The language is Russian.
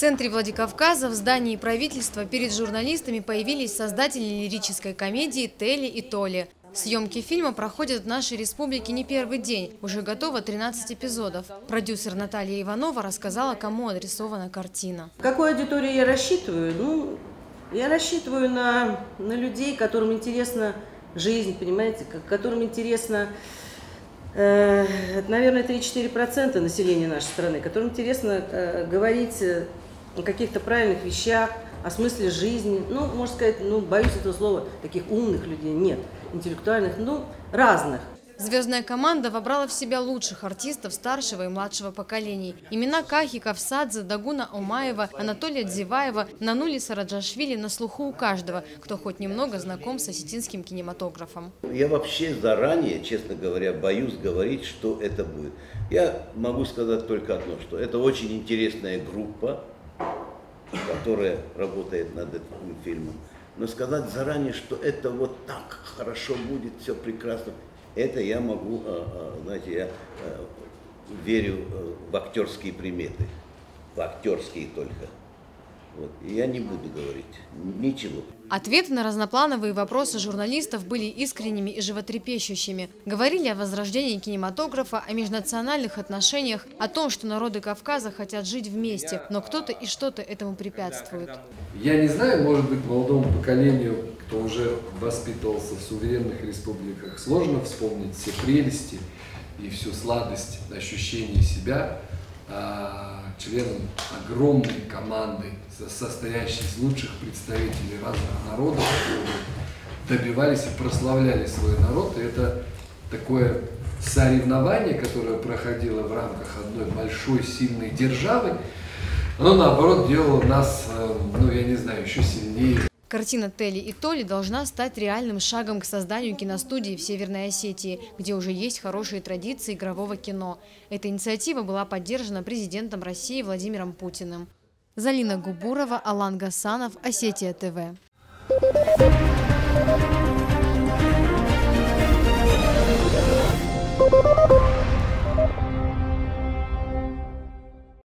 центре Владикавказа в здании правительства перед журналистами появились создатели лирической комедии «Телли и Толли». Съемки фильма проходят в нашей республике не первый день. Уже готово 13 эпизодов. Продюсер Наталья Иванова рассказала, кому адресована картина. Какую аудиторию я рассчитываю? Я рассчитываю на людей, которым интересна жизнь, понимаете, которым интересно, наверное, 3-4% населения нашей страны, которым интересно говорить о каких-то правильных вещах, о смысле жизни. Можно сказать, боюсь этого слова, таких умных людей нет, интеллектуальных, разных. Звездная команда вобрала в себя лучших артистов старшего и младшего поколений. Имена Кахи Кавсадзе, Дагуна Омаева, Анатолия Дзиваева, Нанули Сараджашвили на слуху у каждого, кто хоть немного знаком с осетинским кинематографом. Я вообще заранее, честно говоря, боюсь говорить, что это будет. Я могу сказать только одно, что это очень интересная группа, которая работает над этим фильмом. Но сказать заранее, что это вот так хорошо будет, все прекрасно, это я могу, знаете, я верю в актерские приметы, в актерские только. Вот. И я не буду говорить ничего. Ответы на разноплановые вопросы журналистов были искренними и животрепещущими. Говорили о возрождении кинематографа, о межнациональных отношениях, о том, что народы Кавказа хотят жить вместе, но кто-то и что-то этому препятствует. Я не знаю, может быть, молодому поколению, кто уже воспитывался в суверенных республиках, сложно вспомнить все прелести и всю сладость ощущения себя членом огромной команды, состоящей из лучших представителей разных народов, которые добивались и прославляли свой народ. И это такое соревнование, которое проходило в рамках одной большой сильной державы, оно, наоборот, делало нас, я не знаю, еще сильнее. Картина «Телли и Толли» должна стать реальным шагом к созданию киностудии в Северной Осетии, где уже есть хорошие традиции игрового кино. Эта инициатива была поддержана президентом России Владимиром Путиным. Залина Губурова, Алан Гасанов, Осетия ТВ.